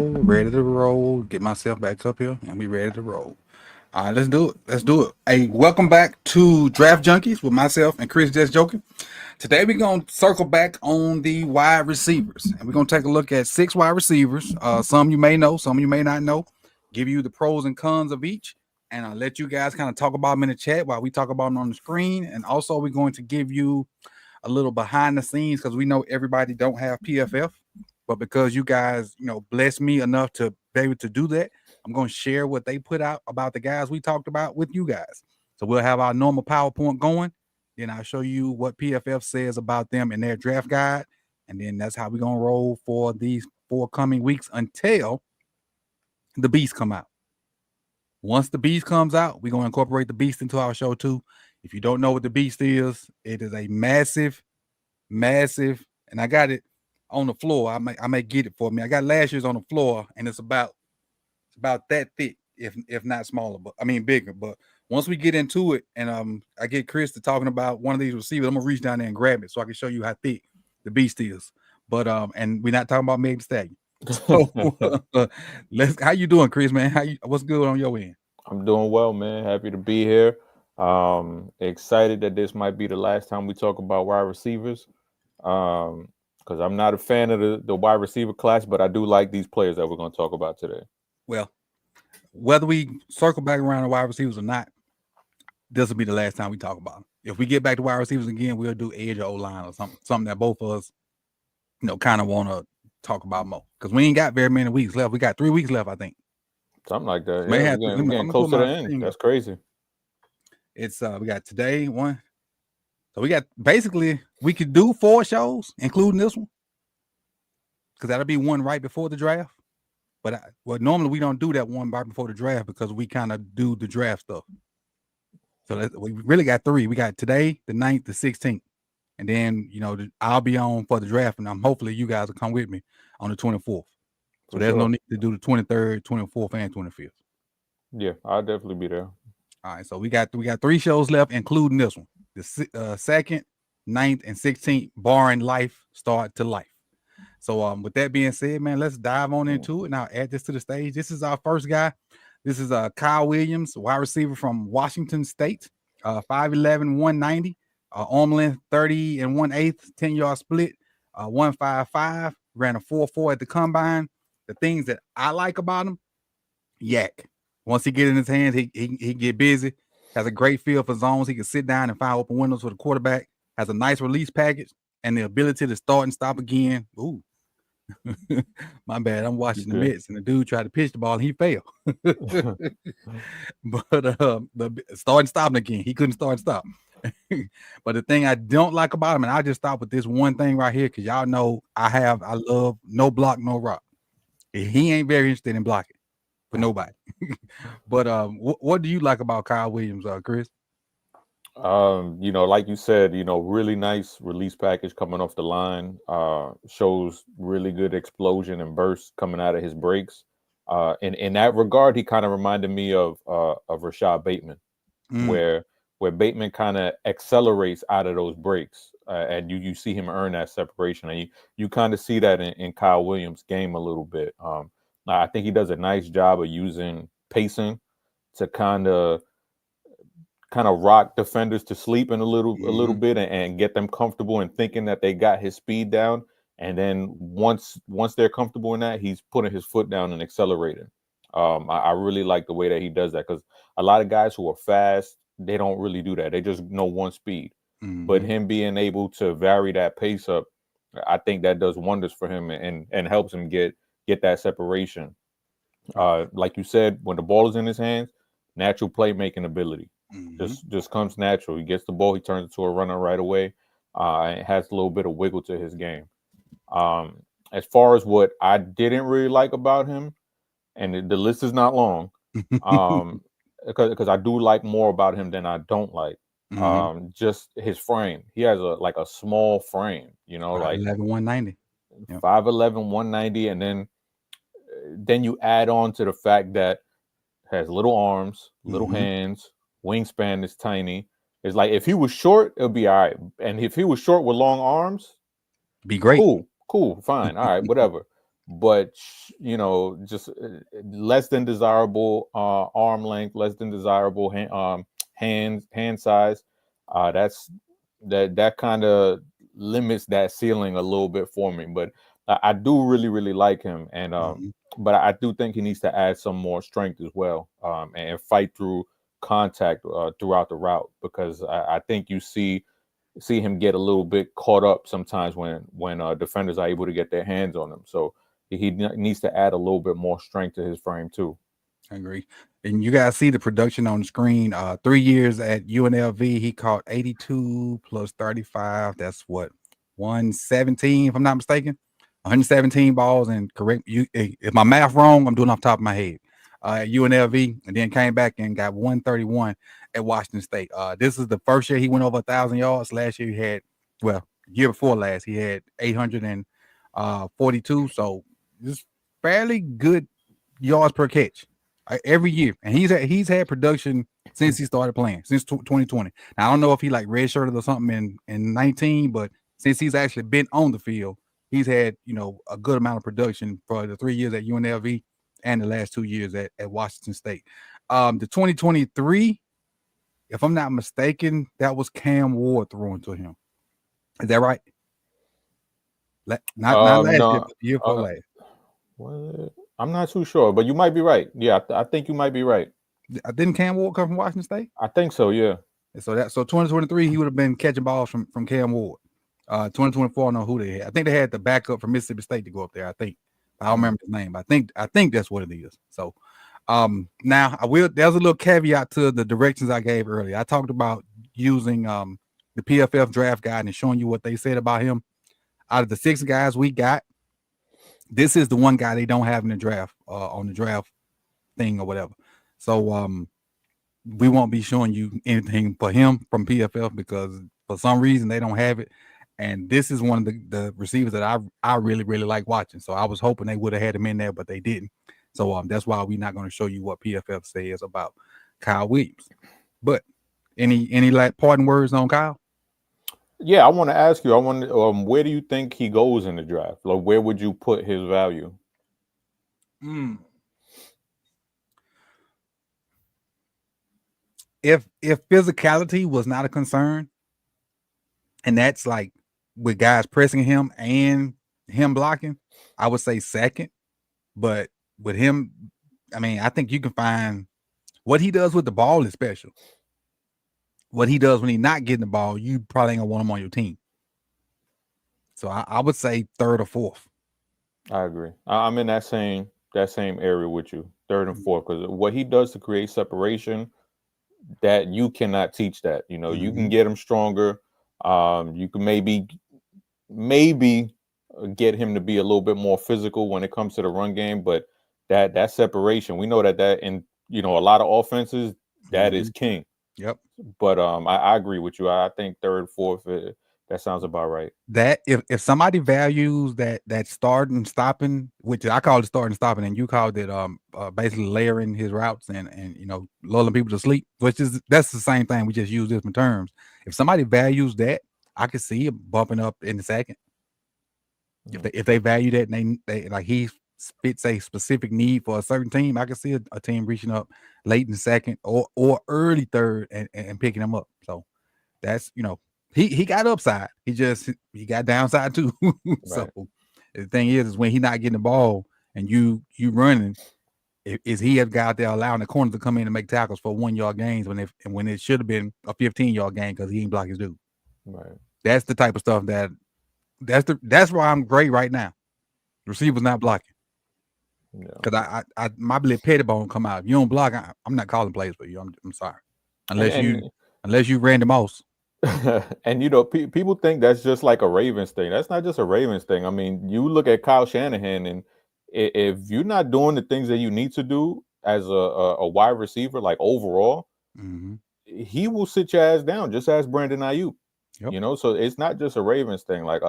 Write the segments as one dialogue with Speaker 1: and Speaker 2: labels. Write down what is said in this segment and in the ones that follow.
Speaker 1: Ready to roll. Get myself back up here and we ready to roll. All right, let's do it. Let's do it. Hey, welcome back to Draft Junkies with myself and Chris Just Joking. Today we're gonna circle back on the wide receivers, and we're gonna take a look at six wide receivers. Some you may know, some you may not know. Give you the pros and cons of each, and I'll let you guys kind of talk about them in the chat while we talk about them on the screen. And also, we're going to give you a little behind the scenes because we know everybody don't have PFF, but because you guys, bless me enough to be able to do that, I'm going to share what they put out about the guys we talked about with you guys. So we'll have our normal PowerPoint going. Then I'll show you what PFF says about them in their draft guide. And then that's how we're going to roll for these 4 coming weeks until the beast come out. Once the beast comes out, we're going to incorporate the beast into our show too. If you don't know what the beast is, it is a massive, and I got it on the floor. I may get it for me. I got last year's on the floor, and it's about that thick, if not smaller, but I mean bigger. But once we get into it, and I get Chris to talking about one of these receivers, I'm gonna reach down there and grab it so I can show you how thick the beast is. But and we're not talking about Megan Stallion. So let's. How you doing, Chris? Man, what's good on your end?
Speaker 2: I'm doing well, man. Happy to be here. Excited that this might be the last time we talk about wide receivers. Because I'm not a fan of the wide receiver class, but I do like these players that we're going to talk about today.
Speaker 1: Well, whether we circle back around the wide receivers or not, this will be the last time we talk about them. If we get back to wide receivers again, we'll do edge or O line or something that both of us, kind of want to talk about more because we ain't got very many weeks left. We got 3 weeks left, I think.
Speaker 2: Something like that.
Speaker 1: May
Speaker 2: Yeah,
Speaker 1: have to.
Speaker 2: we're
Speaker 1: I'm
Speaker 2: getting
Speaker 1: gonna put
Speaker 2: close to the
Speaker 1: my
Speaker 2: end.
Speaker 1: thing up.
Speaker 2: That's crazy.
Speaker 1: It's we got today one, so we got basically we could do 4 shows, including this one, because that'll be one right before the draft. But normally we don't do that one right before the draft because we kind of do the draft stuff. So we really got 3. We got today, the 9th, the 16th. And then, I'll be on for the draft, and hopefully you guys will come with me on the 24th. So
Speaker 2: For
Speaker 1: there's no
Speaker 2: sure.
Speaker 1: need to do the 23rd, 24th, and 25th.
Speaker 2: Yeah, I'll definitely be there.
Speaker 1: All right, so we got 3 shows left, including this one, the 2nd, 9th, and 16th, barring life start to life. So with that being said, man, let's dive on into it. Now add this to the stage. This is our first guy. This is Kyle Williams, wide receiver from Washington State, 5'11", 190, arm length 30 and 1/8, 10-yard split, 155, ran a 4.4 at the combine. The things that I like about him, yak. Once he get in his hands, he get busy. Has a great feel for zones. He can sit down and find open windows for the quarterback. Has a nice release package and the ability to start and stop again. Ooh, my bad. I'm watching the
Speaker 2: Okay.
Speaker 1: Mets, and the dude tried to pitch the ball and he failed. But the start and stopping again. He couldn't start and stop. But the thing I don't like about him, and I just stop with this one thing right here, because y'all know I love no block, no rock. He ain't very interested in blocking for nobody. But what do you like about Kyle Williams, Chris?
Speaker 2: Like you said, really nice release package coming off the line. Shows really good explosion and burst coming out of his breaks. In that regard, he kind of reminded me of Rashad Bateman,
Speaker 1: Mm,
Speaker 2: where Bateman kind of accelerates out of those breaks, and you see him earn that separation, and you kind of see that in Kyle Williams' game a little bit. I think he does a nice job of using pacing to kind of rock defenders to sleep in a little
Speaker 1: mm-hmm.
Speaker 2: bit and get them comfortable and thinking that they got his speed down. And then once they're comfortable in that, he's putting his foot down and accelerating. I really like the way that he does that, because a lot of guys who are fast, they don't really do that. They just know one speed. But
Speaker 1: Mm-hmm.
Speaker 2: him being able to vary that pace up, I think that does wonders for him and helps him get that separation. Like you said, when the ball is in his hands, natural playmaking ability
Speaker 1: Mm-hmm.
Speaker 2: just comes natural. He gets the ball, he turns into a runner right away. And has a little bit of wiggle to his game. As far as what I didn't really like about him, and the list is not long, um, because I do like more about him than I don't like.
Speaker 1: Mm-hmm.
Speaker 2: Just his frame. He has a small frame, like
Speaker 1: 5'11", 190. Yep.
Speaker 2: 5'11", 190, and then you add on to the fact that has little arms, little
Speaker 1: Mm-hmm.
Speaker 2: hands, wingspan is tiny. It's like if he was short, it'll be all right. And if he was short with long arms,
Speaker 1: Be great.
Speaker 2: cool, fine, all right, whatever. but just less than desirable arm length, less than desirable hand size. That's that kind of limits that ceiling a little bit for me. But I do really like him, and
Speaker 1: Mhm.
Speaker 2: but I do think he needs to add some more strength as well, and fight through contact throughout the route, because I think you see him get a little bit caught up sometimes when defenders are able to get their hands on him. So needs to add a little bit more strength to his frame too.
Speaker 1: I agree. And you guys see the production on the screen. 3 years at UNLV, he caught 82 plus 35. That's what, 117, if I'm not mistaken. 117 balls, and correct you if my math wrong, I'm doing off the top of my head. At UNLV, and then came back and got 131 at Washington State. This is the first year he went over 1,000 yards. Last year he had, well, year before last, he had 842. So just fairly good yards per catch every year, and he's had production since he started playing, since 2020. Now, I don't know if he like redshirted or something in 19, but since he's actually been on the field, he's had a good amount of production for the 3 years at UNLV and the last 2 years at Washington State. The 2023, if I'm not mistaken, that was Cam Ward throwing to him. Is that right? Not last year,
Speaker 2: No,
Speaker 1: but the year before last.
Speaker 2: what? I'm not too sure, but you might be right. Yeah, I think you might be right.
Speaker 1: Didn't Cam Ward come from Washington State?
Speaker 2: I think so. Yeah.
Speaker 1: And so 2023, he would have been catching balls from Cam Ward. 2024, I don't know who they had. I think they had the backup from Mississippi State to go up there. I think I don't remember his name, but I think that's what it is. So now there's a little caveat to the directions I gave earlier. I talked about using the PFF draft guide and showing you what they said about him. Out of the 6 guys we got, this is the one guy they don't have in the draft on the draft thing or whatever. So we won't be showing you anything for him from PFF because for some reason they don't have it. And this is one of the receivers that I really like watching. So I was hoping they would have had him in there, but they didn't. So that's why we're not going to show you what PFF says about Kyle Williams. But any like parting words on Kyle?
Speaker 2: Yeah, I want to ask you. I want where do you think he goes in the draft? Like, where would you put his value?
Speaker 1: Mm. If physicality was not a concern, and that's like with guys pressing him and him blocking, I would say second. But with him, I mean, I think you can find what he does with the ball is special. What he does when he's not getting the ball, you probably ain't gonna want him on your team. So I would say third or fourth.
Speaker 2: I agree. I'm in that same area with you, third and fourth, because what he does to create separation, that you cannot teach that. You can
Speaker 1: Mm-hmm.
Speaker 2: get him stronger. You can maybe get him to be a little bit more physical when it comes to the run game, but that separation, we know that in a lot of offenses that
Speaker 1: Mm-hmm.
Speaker 2: is king.
Speaker 1: Yep.
Speaker 2: But I agree with you. I think third, fourth, that sounds about right.
Speaker 1: That if somebody values that starting stopping, which I call it starting stopping, and you called it basically layering his routes and lulling people to sleep, that's the same thing. We just use different terms. If somebody values that, I could see it bumping up in the second. If they value that and they like he fits a specific need for a certain team, I can see a team reaching up late in the second or early third and picking him up. So that's he got upside. He got downside too. So
Speaker 2: Right.
Speaker 1: the thing is when he not getting the ball and you running, is he a guy out there allowing the corners to come in and make tackles for 1 yard gains when it should have been a 15-yard gain because he ain't block his dude.
Speaker 2: Right.
Speaker 1: That's the type of stuff that's why I'm great right now. Receivers not blocking.
Speaker 2: Yeah.
Speaker 1: Because I my little pettibone come out. If you don't block, I'm not calling plays for you. I'm sorry.
Speaker 2: And
Speaker 1: Unless you Randy Moss.
Speaker 2: and people think that's just like a Ravens thing. That's not just a Ravens thing. I mean, you look at Kyle Shanahan, and if you're not doing the things that you need to do as a wide receiver, like overall,
Speaker 1: Mm-hmm.
Speaker 2: he will sit your ass down. Just ask Brandon Ayuk.
Speaker 1: Yep.
Speaker 2: So it's not just a Ravens thing. Like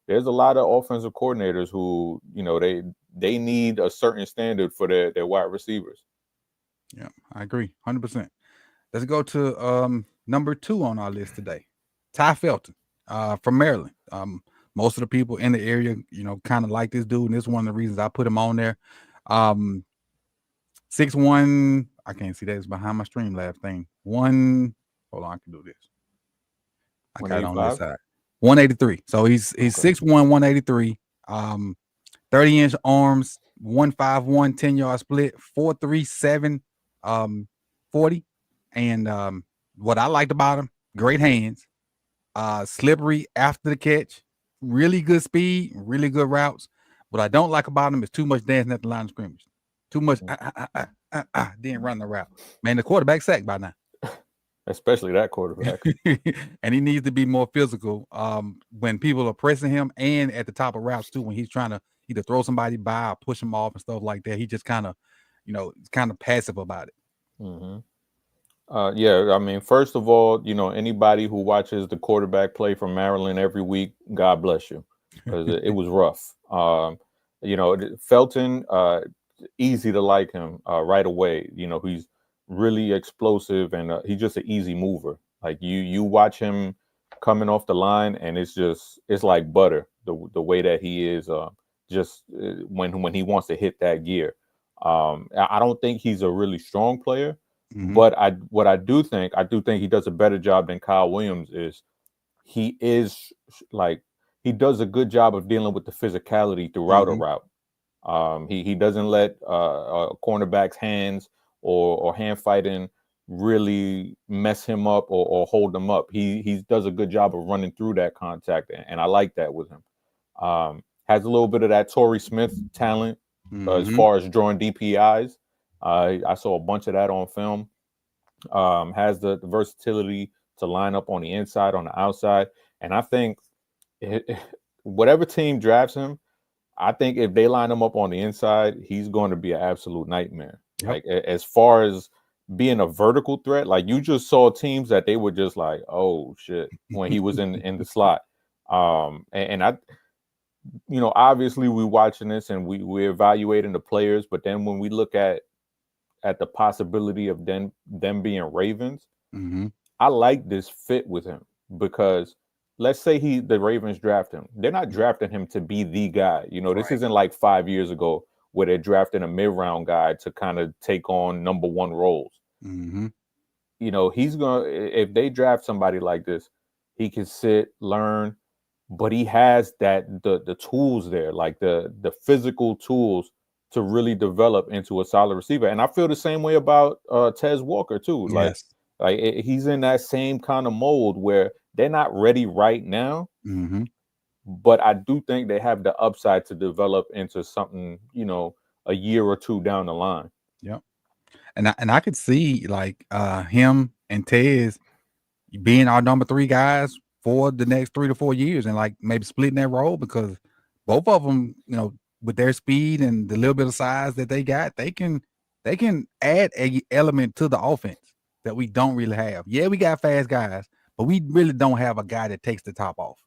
Speaker 2: there's a lot of offensive coordinators who they need a certain standard for their wide receivers.
Speaker 1: Yeah, I agree, 100%. Let's go to number 2 on our list today. Ty Felton, from Maryland. Most of the people in the area, kind of like this dude, and this is one of the reasons I put him on there. 6'1", I can't see that. It's behind my Streamlabs thing. Hold on, I can do this. I got it on this
Speaker 2: 185.
Speaker 1: side. 183. So he's
Speaker 2: Okay.
Speaker 1: 6'1", 183. 30-inch arms, 151, 10-yard split, 4.37, 40. And what I liked about him, great hands, slippery after the catch, really good speed, really good routes. What I don't like about him is too much dancing at the line of scrimmage. Too much then run the route. Man, the quarterback sacked by now.
Speaker 2: Especially that quarterback.
Speaker 1: And he needs to be more physical when people are pressing him, and at the top of routes too, when he's trying to either throw somebody by or push him off and stuff like that. He just kind of, kind of passive about it.
Speaker 2: Mm-hmm. Yeah, I mean, first of all, anybody who watches the quarterback play from Maryland every week, God bless you, because it was rough. Felton, easy to like him right away. He's really explosive, and he's just an easy mover. Like you watch him coming off the line, and it's like butter. The way that he is, when he wants to hit that gear. I don't think he's a really strong player. But I do think he does a better job than Kyle Williams is. He is like he does a good job of dealing with the physicality throughout a route. He doesn't let a cornerback's hands or hand fighting really mess him up or hold him up. He does a good job of running through that contact, and I like that with him. Has a little bit of that Torrey Smith talent as far as drawing DPIs. I saw a bunch of that on film. Has the versatility to line up on the inside, on the outside. And I think whatever team drafts him, I think if they line him up on the inside, he's going to be an absolute nightmare.
Speaker 1: Yep.
Speaker 2: Like as far as being a vertical threat, like you just saw teams that they were just like, oh shit, when he was in the slot. And I, obviously we're watching this and we're evaluating the players, but then when we look at the possibility of them being Ravens, I like this fit with him because let's say the Ravens draft him. They're not drafting him to be the guy. This isn't like 5 years ago where they're drafting a mid-round guy to kind of take on number one roles. He's if they draft somebody like this, he can sit, learn, but he has the tools there, like the physical tools to really develop into a solid receiver. And I feel the same way about Tez Walker too.
Speaker 1: Yes.
Speaker 2: Like he's in that same kind of mold where they're not ready right now, but I do think they have the upside to develop into something, a year or two down the line.
Speaker 1: Yep. And I could see like him and Tez being our number 3 guys for the next 3 to 4 years, and like maybe splitting that role, because both of them, with their speed and the little bit of size that they got, they can add a element to the offense that we don't really have. Yeah, we got fast guys, but we really don't have a guy that takes the top off.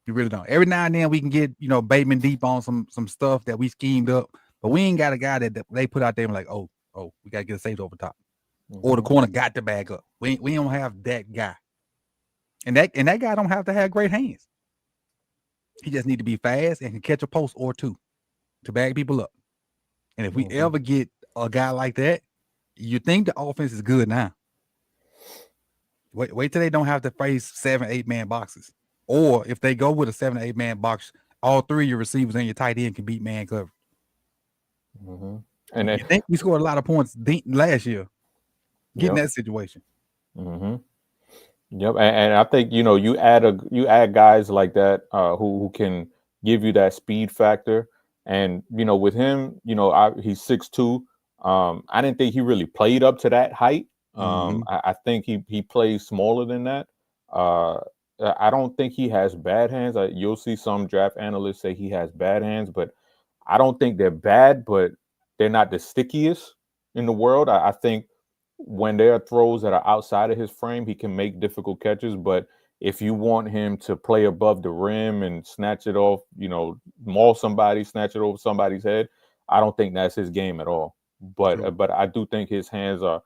Speaker 1: We really don't. Every now and then we can get, Bateman deep on some stuff that we schemed up, but we ain't got a guy that they put out there and like, oh, we gotta get a safety over top. Or the corner got to back up. We don't have that guy. And that guy don't have to have great hands. He just need to be fast and can catch a post or two to bag people up. And if we ever get a guy like that, you think the offense is good now. Wait till they don't have to face 7-8 man boxes. Or if they go with a 7-8 man box, all 3 of your receivers and your tight end can beat man coverage. And I think we scored a lot of points last year getting that situation.
Speaker 2: Yep, and I think you add guys like that who can give you that speed factor, and with him, he's 6'2". I didn't think he really played up to that height. I think he plays smaller than that. I don't think he has bad hands. You'll see some draft analysts say he has bad hands, but I don't think they're bad, but they're not the stickiest in the world. I think when there are throws that are outside of his frame, he can make difficult catches. But if you want him to play above the rim and snatch it off, maul somebody, snatch it over somebody's head, I don't think that's his game at all. But I do think his hands are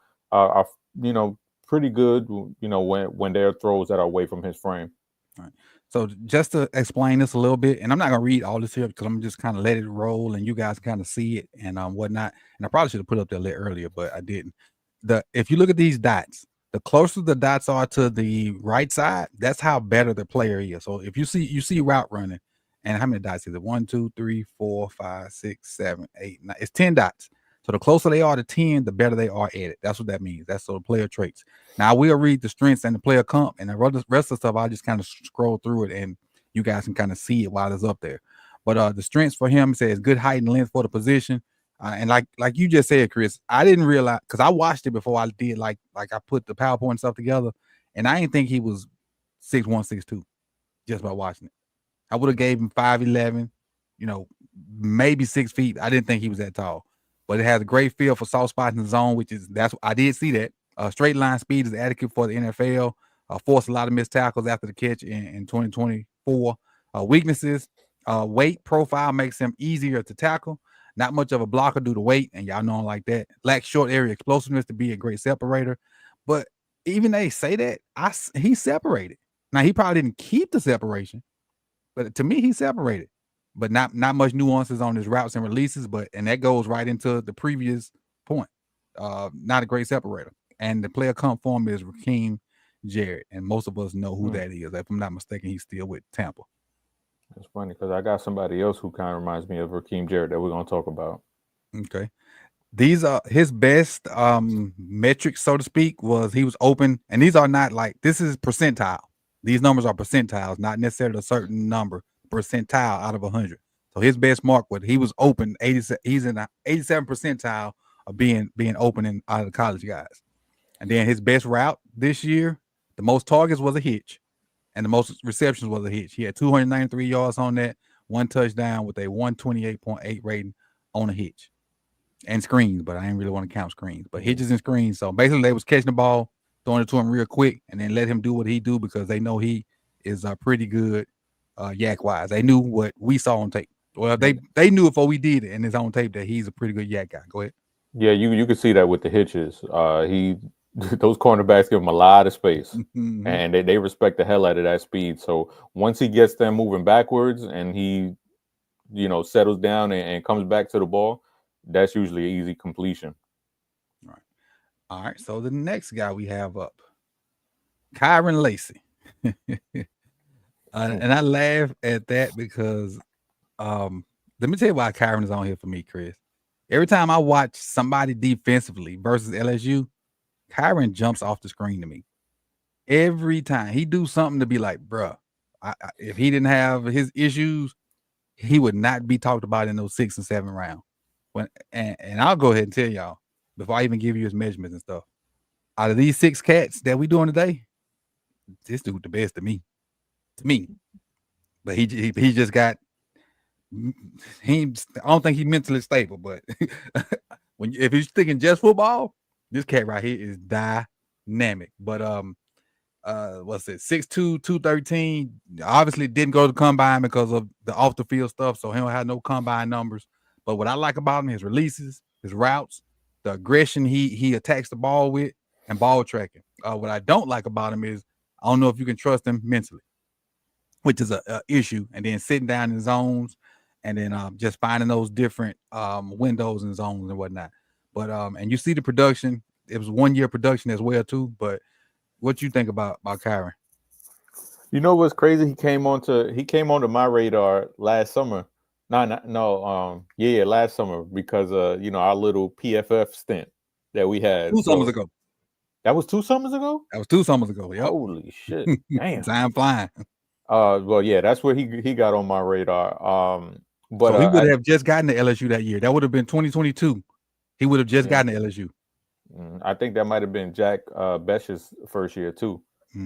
Speaker 2: pretty good, when there are throws that are away from his frame.
Speaker 1: Right. So just to explain this a little bit, and I'm not gonna read all this here because I'm just kind of let it roll, and you guys kind of see it and whatnot. And I probably should have put up that lit earlier, but I didn't. If you look at these dots, the closer the dots are to the right side, that's how better the player is. So if you see route running, and how many dots is it? 1, 2, 3, 4, 5, 6, 7, 8, 9. It's 10 dots. So the closer they are to 10, the better they are at it. That's what that means. That's the player traits. Now I will read the strengths and the player comp, and the rest of the stuff I'll just kind of scroll through it, and you guys can kind of see it while it's up there. But the strengths for him says good height and length for the position. And like you just said, Chris, I didn't realize because I watched it before I did like I put the PowerPoint stuff together, and I didn't think he was 6'1", 6'2", just by watching it. I would have gave him 5'11", maybe 6 feet. I didn't think he was that tall, but it has a great feel for soft spots in the zone, that's I did see that. Straight line speed is adequate for the NFL. Forced a lot of missed tackles after the catch in 2024. Weaknesses, weight profile makes him easier to tackle. Not much of a blocker due to weight, and y'all know him like that. Lacks short area explosiveness to be a great separator. But even they say that, he separated. Now, he probably didn't keep the separation, but to me, he separated. But not much nuances on his routes and releases, and that goes right into the previous point. Not a great separator. And the player comp form is Raheem Jarrett, and most of us know who that is. If I'm not mistaken, he's still with Tampa.
Speaker 2: It's funny because I got somebody else who kind of reminds me of Raheem Jarrett that we're gonna talk about.
Speaker 1: Okay. These are his best metrics, so to speak, was he was open, and these are not like this is percentile. These numbers are percentiles, not necessarily a certain number, percentile out of 100. So his best mark was he was open 80. He's in the 87 percentile of being open in out of the college guys. And then his best route this year, the most targets was a hitch, and the most receptions was a hitch. He had 293 yards on that, one touchdown with a 128.8 rating on a hitch. And screens, but I didn't really want to count screens. But hitches and screens. So basically, they was catching the ball, throwing it to him real quick, and then let him do what he do because they know he is pretty good yak wise. They knew what we saw on tape. Well, they knew before we did it in his own tape that he's a pretty good yak guy. Go ahead.
Speaker 2: Yeah, you can see that with the hitches. He those cornerbacks give him a lot of space, and they respect the hell out of that speed. So once he gets them moving backwards and he settles down and comes back to the ball, that's usually an easy completion.
Speaker 1: All right. So the next guy we have up, Kyron Lacey. And I laugh at that because let me tell you why Kyron is on here for me, Chris. Every time I watch somebody defensively versus LSU, Kyron jumps off the screen to me. Every time he do something to be like, bruh, if he didn't have his issues, he would not be talked about in those 6 and 7 rounds. And I'll go ahead and tell y'all before I even give you his measurements and stuff. Out of these 6 cats that we doing today, this dude the best to me. But he just got. I don't think he's mentally stable. But if he's thinking just football, this cat right here is dynamic. But what's it? 6'2", 213. Obviously didn't go to the combine because of the off the field stuff, so he don't have no combine numbers. But what I like about him, his releases, his routes, the aggression he attacks the ball with, and ball tracking. What I don't like about him is I don't know if you can trust him mentally, which is a issue. And then sitting down in zones, and then just finding those different windows and zones and whatnot. But and you see the production. It was 1 year production as well too. But what you think about Kyron?
Speaker 2: You know what's crazy? He came onto my radar last summer. Last summer because our little PFF stint that we had
Speaker 1: 2 summers ago.
Speaker 2: That was 2 summers ago.
Speaker 1: That was 2 summers ago. Yep.
Speaker 2: Holy shit! Damn.
Speaker 1: Time flying.
Speaker 2: Well, yeah, that's where he got on my radar. But
Speaker 1: so he would have just gotten to LSU that year. That would have been 2022. He would have just gotten to LSU.
Speaker 2: I think that might have been Jack Besh's first year too.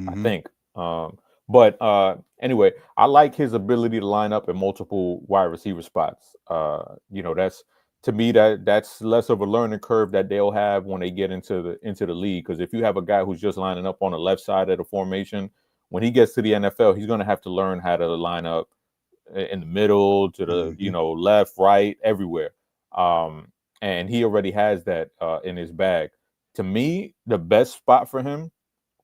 Speaker 2: I think. But anyway, I like his ability to line up in multiple wide receiver spots. That's to me that's less of a learning curve that they'll have when they get into the league. Because if you have a guy who's just lining up on the left side of the formation, when he gets to the NFL, he's going to have to learn how to line up in the middle, to the left, right, everywhere. And he already has that in his bag. To me, the best spot for him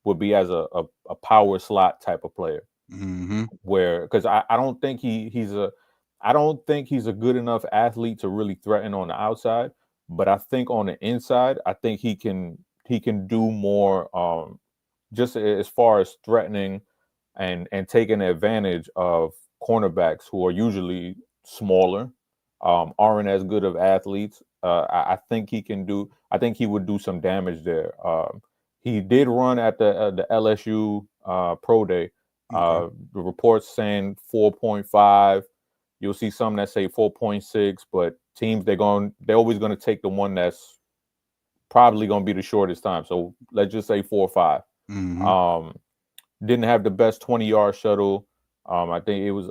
Speaker 2: would be as a power slot type of player.
Speaker 1: Mm-hmm.
Speaker 2: where because I don't think I don't think he's a good enough athlete to really threaten on the outside, but I think on the inside, I think he can do more just as far as threatening and taking advantage of cornerbacks who are usually smaller, aren't as good of athletes. I think he can do. I think he would do some damage there. He did run at the LSU pro day.
Speaker 1: Okay.
Speaker 2: The reports saying 4.5. You'll see some that say 4.6, but teams they're always going to take the one that's probably going to be the shortest time. So let's just say 4 or 5.
Speaker 1: Mm-hmm.
Speaker 2: Um, didn't have the best 20-yard shuttle. I think it was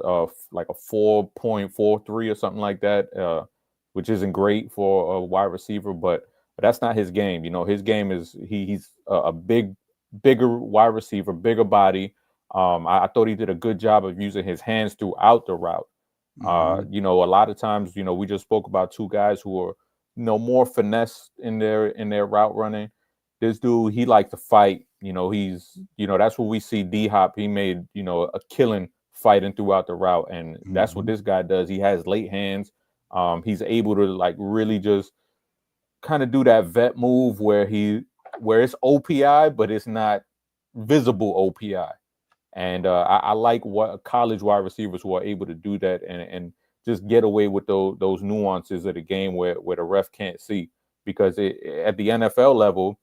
Speaker 2: like a 4.43 or something like that, which isn't great for a wide receiver, but that's not his game. You know, his game is he's a bigger wide receiver, bigger body. I thought he did a good job of using his hands throughout the route.
Speaker 1: Mm-hmm.
Speaker 2: You know, a lot of times, you know, we just spoke about two guys who are, you know, more finesse in their route running. This dude, he likes to fight. You know, that's what we see D Hop. He made, you know, a killing fighting throughout the route, and that's what
Speaker 1: Mm-hmm.
Speaker 2: this guy does. He has late hands. He's able to like really just kind of do that vet move where it's OPI, but it's not visible OPI. And I like what college wide receivers who are able to do that and just get away with those nuances of the game where the ref can't see. Because at the NFL level,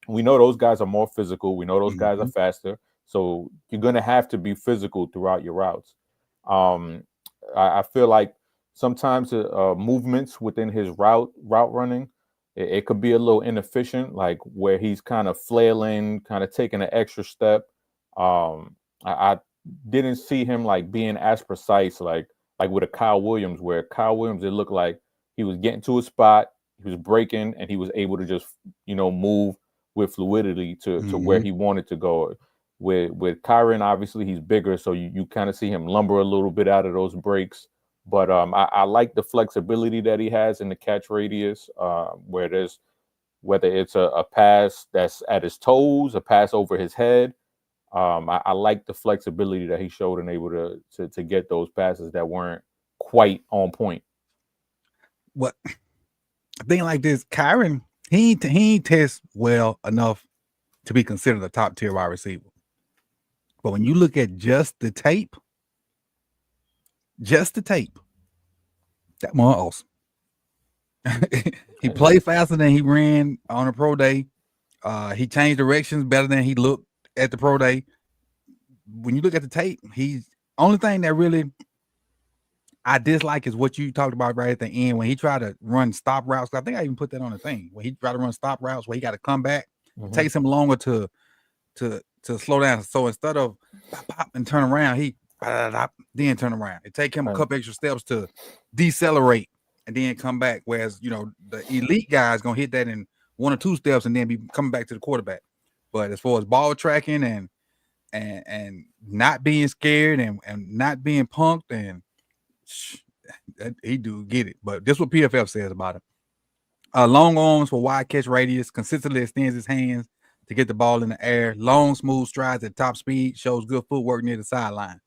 Speaker 2: we know those guys are more physical. We know those guys are
Speaker 1: Mm-hmm.
Speaker 2: faster. So you're going to have to be physical throughout your routes. Um, I feel like sometimes movements within his route running, it could be a little inefficient, like where he's kind of flailing, kind of taking an extra step. I didn't see him like being as precise, like with a Kyle Williams, where Kyle Williams, it looked like he was getting to a spot, he was breaking, and he was able to just move with fluidity to where
Speaker 1: Mm-hmm.
Speaker 2: he wanted to go. With Kyron, obviously he's bigger, so you kind of see him lumber a little bit out of those breaks. But I like the flexibility that he has in the catch radius, where there's whether it's a pass that's at his toes, a pass over his head. I like the flexibility that he showed and able to get those passes that weren't quite on point.
Speaker 1: What a thing like this, Kyron, he ain't test well enough to be considered a top tier wide receiver. But when you look at just the tape, that more awesome. He played faster than he ran on a pro day. He changed directions better than he looked at the pro day. When you look at the tape, he's only thing that really I dislike is what you talked about right at the end when he tried to run stop routes. I think I even put that on the thing when he tried to run stop routes where he got to come back. It
Speaker 2: Mm-hmm.
Speaker 1: takes him longer to slow down. So instead of pop, pop and turn around, he then turn around. It take him a
Speaker 2: Right.
Speaker 1: couple extra steps to decelerate and then come back. Whereas the elite guys gonna hit that in 1 or 2 steps and then be coming back to the quarterback. But as far as ball tracking and not being scared and not being punked and he do get it. But this is what PFF says about him. Long arms for wide catch radius, consistently extends his hands to get the ball in the air. Long, smooth strides at top speed, shows good footwork near the sideline.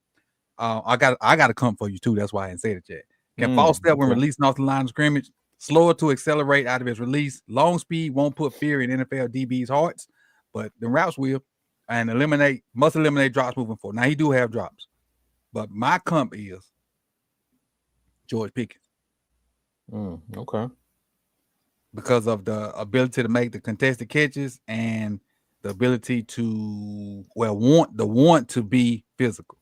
Speaker 1: I got a come for you too. That's why I didn't say it yet. Can false step when
Speaker 2: Okay.
Speaker 1: releasing off the line of scrimmage. Slower to accelerate out of his release. Long speed won't put fear in NFL DBs' hearts, but the routes will, and must eliminate drops moving forward. Now he do have drops, but my comp is George Pickens
Speaker 2: Okay.
Speaker 1: because of the ability to make the contested catches and the ability to want to be physical,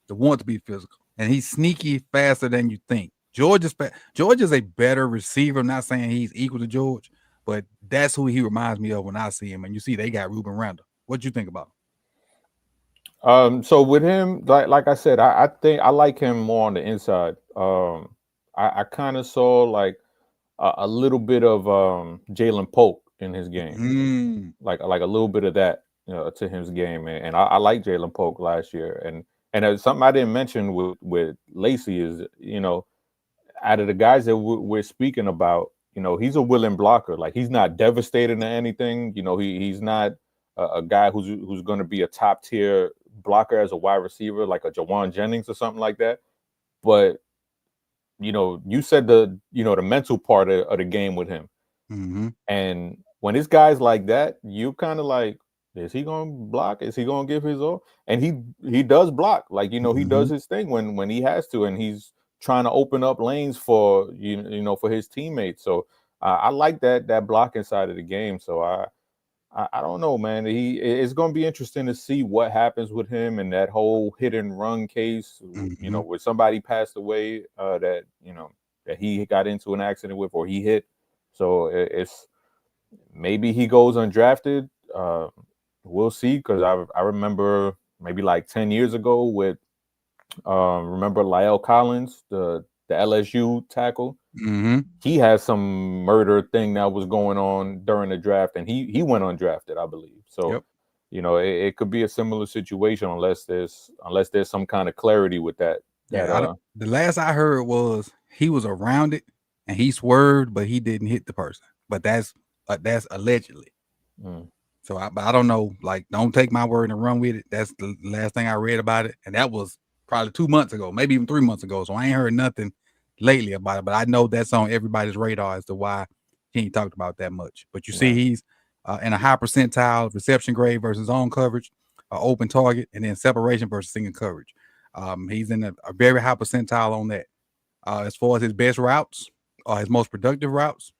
Speaker 1: and he's sneaky faster than you think. George is a better receiver. I'm not saying he's equal to George, but that's who he reminds me of when I see him. And you see, they got Ruben Randall. What do you think about
Speaker 2: So with him, like I said, I think I like him more on the inside. I kind of saw like a little bit of Jalen Polk in his game,
Speaker 1: him?
Speaker 2: like a little bit of that to his game, and I like Jalen Polk last year, and something I didn't mention with Lacey is out of the guys that we're speaking about, he's a willing blocker. Like he's not devastating to anything. He's not a guy who's going to be a top tier blocker as a wide receiver, like a Jawan Jennings or something like that. But you said the mental part of the game with him.
Speaker 1: Mm-hmm.
Speaker 2: And when it's guys like that, you kind of like, is he going to block? Is he going to give his all? And he does block. Like, he
Speaker 1: Mm-hmm.
Speaker 2: does his thing when he has to, and he's trying to open up lanes for for his teammates. So I like that blocking side of the game. So I don't know, man. It's going to be interesting to see what happens with him and that whole hit and run case.
Speaker 1: Mm-hmm.
Speaker 2: Where somebody passed away that that he got into an accident with or he hit. So it's maybe he goes undrafted. We'll see, because I remember maybe like 10 years ago with remember Lyle Collins, the LSU tackle.
Speaker 1: Mm-hmm.
Speaker 2: He had some murder thing that was going on during the draft, and he went undrafted, I believe. So,
Speaker 1: Yep.
Speaker 2: it could be a similar situation unless there's some kind of clarity with that.
Speaker 1: Yeah. The last I heard was he was around it and he swerved, but he didn't hit the person. But that's allegedly.
Speaker 2: Mm,
Speaker 1: So but I don't know. Like, don't take my word and run with it. That's the last thing I read about it, and that was probably 2 months ago, maybe even 3 months ago. So I ain't heard nothing lately about it. But I know that's on everybody's radar as to why he ain't talked about that much. But you see,
Speaker 2: right.
Speaker 1: he's in a high percentile reception grade versus zone coverage, open target, and then separation versus single coverage. He's in a very high percentile on that. As far as his best routes, his most productive routes,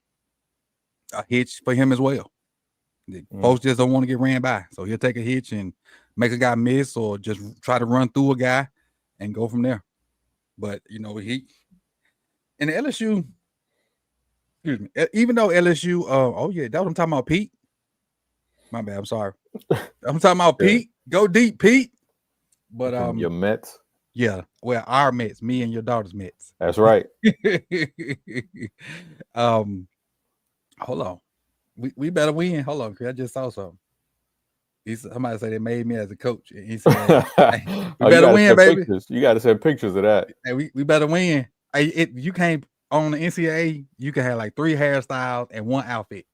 Speaker 1: a hitch for him as well. Folks just don't want to get ran by, so he'll take a hitch and make a guy miss, or just try to run through a guy and go from there. But he in the LSU, excuse me, even though LSU, oh yeah, that's what I'm talking about, Pete. My bad, I'm sorry. I'm talking about
Speaker 2: Yeah.
Speaker 1: Pete. Go deep, Pete. But
Speaker 2: Your Mets.
Speaker 1: yeah, well, our Mets, me and your daughter's Mets.
Speaker 2: That's right.
Speaker 1: Hold on. We better win. Hold on, Chris. I just saw something. Somebody say they made me as a coach. And he said, hey, we better win, baby.
Speaker 2: Pictures. You got to send pictures of that.
Speaker 1: Hey, we better win. You can't on the NCAA. You can have like 3 hairstyles and 1 outfit.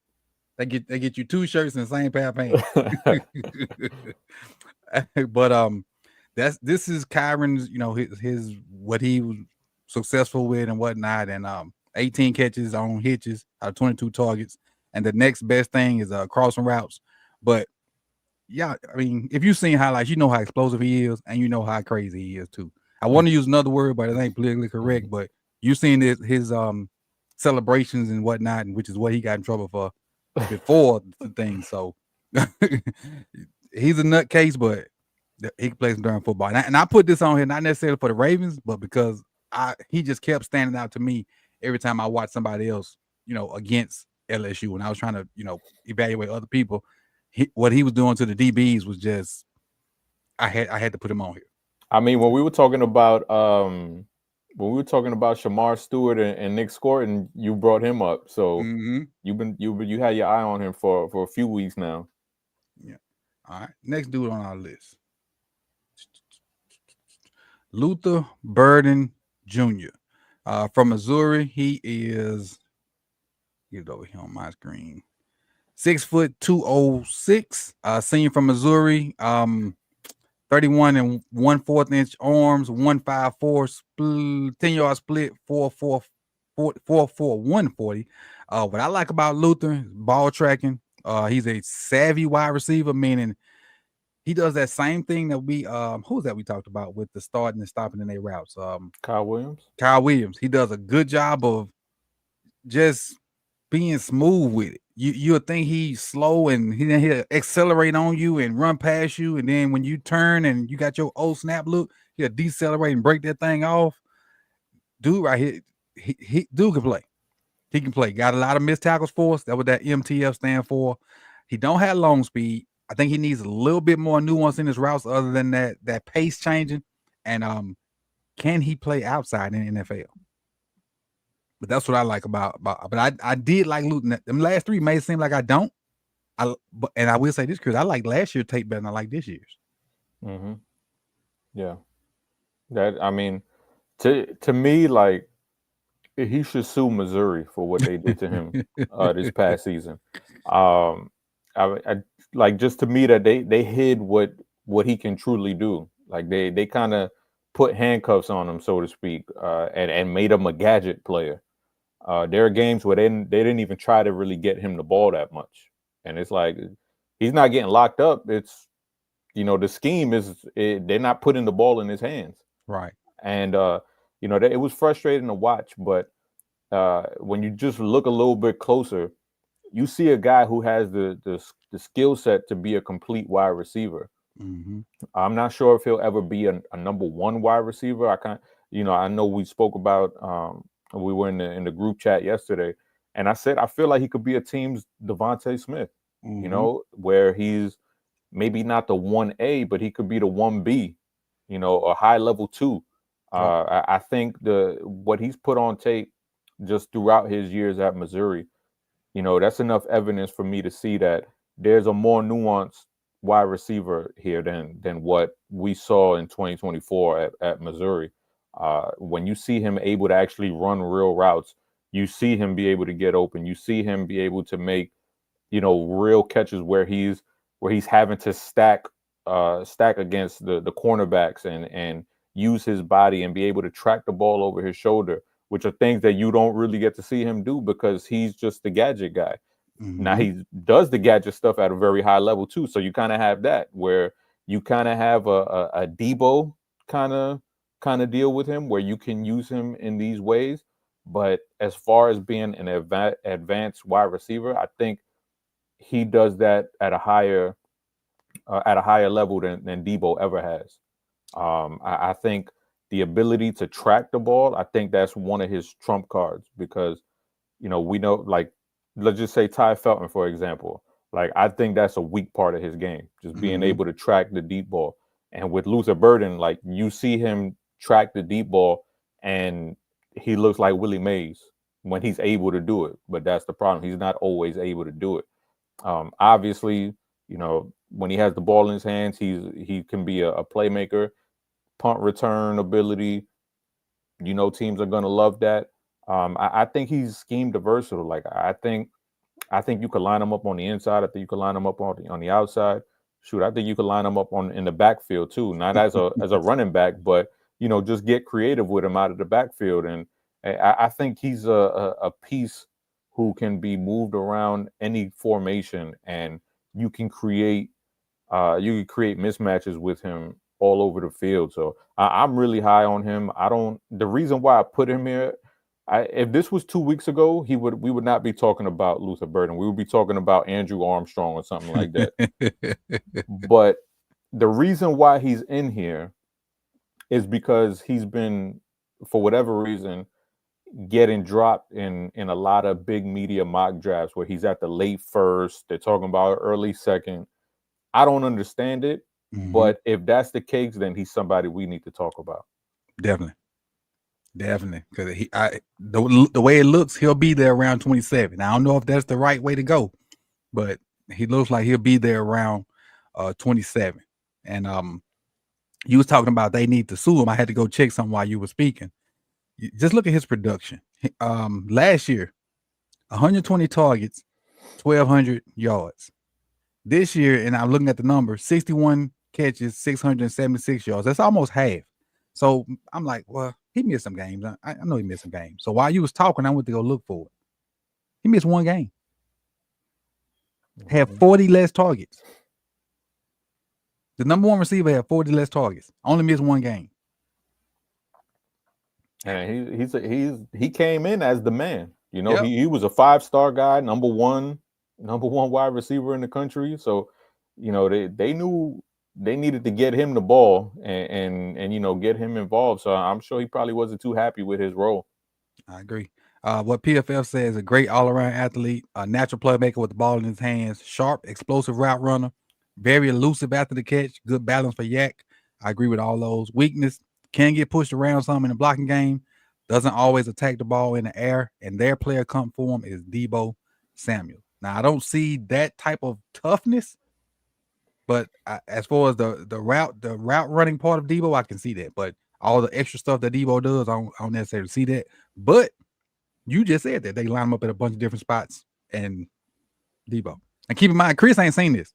Speaker 1: They get you 2 shirts and the same pair of pants. But this is Kyron's. His what he was successful with and whatnot, and 18 catches on hitches out of 22 targets. And the next best thing is crossing routes. But yeah, I mean, if you've seen highlights, you know how explosive he is, and you know how crazy he is too. I want to use another word, but it ain't politically correct. But you've seen his celebrations and whatnot, and which is what he got in trouble for before the thing. So he's a nutcase, but he can play some darn football. And I put this on here not necessarily for the Ravens, but because he just kept standing out to me every time I watched somebody else, against LSU. When I was trying to, evaluate other people, what he was doing to the DBs was just, I had to put him on here.
Speaker 2: I mean, when we were talking about Shamar Stewart and Nick Scorton, you brought him up. So you had your eye on him for a few weeks now.
Speaker 1: Yeah. All right. Next dude on our list, Luther Burden Jr. From Missouri. He is, get it over here on my screen. 6'206", senior from Missouri. 31 and 1/4 inch arms, 154 split, 10-yard split, 4.4 140. What I like about Luther is ball tracking. He's a savvy wide receiver, meaning he does that same thing that who's that we talked about with the starting and stopping in their routes.
Speaker 2: Kyle Williams.
Speaker 1: Kyle Williams. He does a good job of just being smooth with it. You'll think he's slow and he'll accelerate on you and run past you, and then when you turn and you got your old snap look, he'll decelerate and break that thing off. Dude right here, dude can play. He can play. Got a lot of missed tackles for us. That's what that MTF stand for. He don't have long speed. I think he needs a little bit more nuance in his routes other than that pace changing. And can he play outside in the NFL? But that's what I like about. But I did like Luton. Them last 3 may seem like I don't. And I will say this, Chris, I like last year's tape better than I like this year's.
Speaker 2: Mm-hmm. Yeah. That, I mean, to me, like, he should sue Missouri for what they did to him this past season. I like, just to me that they hid what what he can truly do. Like they kind of put handcuffs on him, so to speak, and made him a gadget player. There are games where they didn't even try to really get him the ball that much, and it's like he's not getting locked up. It's the scheme they're not putting the ball in his hands,
Speaker 1: Right.
Speaker 2: and it was frustrating to watch. But when you just look a little bit closer, you see a guy who has the skill set to be a complete wide receiver.
Speaker 1: Mm-hmm.
Speaker 2: I'm not sure if he'll ever be a number one wide receiver. I know we spoke about we were in the group chat yesterday, and I said I feel like he could be a team's Devontae Smith.
Speaker 1: Mm-hmm.
Speaker 2: Where he's maybe not the 1A, but he could be the 1B. A high level 2.
Speaker 1: Yep.
Speaker 2: I think what he's put on tape just throughout his years at Missouri, that's enough evidence for me to see that there's a more nuanced wide receiver here than what we saw in 2024 at Missouri. When you see him able to actually run real routes, you see him be able to get open. You see him be able to make real catches where he's having to stack against the cornerbacks and use his body and be able to track the ball over his shoulder, which are things that you don't really get to see him do because he's just the gadget guy. Now
Speaker 1: Mm-hmm.
Speaker 2: he does the gadget stuff at a very high level too, so you kind of have that where you kind of have a Debo kind of deal with him where you can use him in these ways. But as far as being an advanced wide receiver, I think he does that at a higher level than Debo ever has. I think the ability to track the ball, I think that's one of his trump cards because we know, like, let's just say Ty Felton, for example. Like, I think that's a weak part of his game, just being
Speaker 1: Mm-hmm.
Speaker 2: able to track the deep ball. And with Luther Burden, like, you see him track the deep ball, and he looks like Willie Mays when he's able to do it. But that's the problem; he's not always able to do it. Obviously, when he has the ball in his hands, he can be a playmaker, punt return ability. Teams are gonna love that. I think he's scheme versatile. Like I think you could line him up on the inside. I think you could line him up on the outside. Shoot, I think you could line him up in the backfield too. Not as a running back, but just get creative with him out of the backfield. And I think he's a piece who can be moved around any formation, and you can create mismatches with him all over the field. So I'm really high on him. The reason why I put him here, if this was 2 weeks ago, we would not be talking about Luther Burden. We would be talking about Andrew Armstrong or something like that. But the reason why he's in here is because he's been, for whatever reason, getting dropped in a lot of big media mock drafts where he's at the late first. They're talking about early second. I don't understand it,
Speaker 1: Mm-hmm.
Speaker 2: but if that's the case, then he's somebody we need to talk about.
Speaker 1: Definitely. Because the way it looks, he'll be there around 27. I don't know if that's the right way to go, but he looks like he'll be there around 27. And you was talking about they need to sue him. I had to go check something while you were speaking. Just look at his production. Last year, 120 targets, 1,200 yards. This year, and I'm looking at the number, 61 catches, 676 yards. That's almost half. So I'm like, well, he missed some games. I know he missed some games. So while you was talking, I went to go look for it. He missed one game. Had 40 less targets. The number one receiver had 40 less targets. Only missed one game.
Speaker 2: And he came in as the man.
Speaker 1: Yep.
Speaker 2: He was a 5-star guy, number one wide receiver in the country. So, they knew they needed to get him the ball and get him involved. So I'm sure he probably wasn't too happy with his role.
Speaker 1: I agree. What PFF says, a great all-around athlete, a natural playmaker with the ball in his hands, sharp, explosive route runner, very elusive after the catch, good balance for Yak. I agree with all those. Weakness, can get pushed around some in the blocking game, doesn't always attack the ball in the air, and their player come for him is Debo Samuel. Now, I don't see that type of toughness, but as far as the route running part of Debo, I can see that. But all the extra stuff that Debo does, I don't necessarily see that. But you just said that they line him up at a bunch of different spots and Debo. And keep in mind, Chris ain't seen this.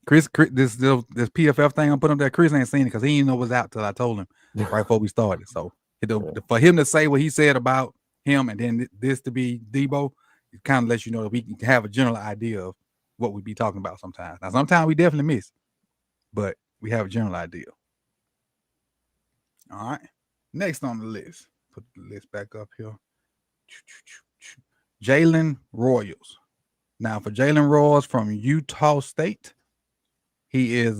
Speaker 1: Chris, this PFF thing I'm putting up there, Chris ain't seen it because he didn't know it was out till I told him right before we started. So for him to say what he said about him and then this to be Debo, it kind of lets you know that we can have a general idea of what we be talking about sometimes. Now, sometimes we definitely miss, but we have a general idea. All right. Next on the list, put the list back up here. Jalen Royals. Now for Jalen Royals from Utah State, he is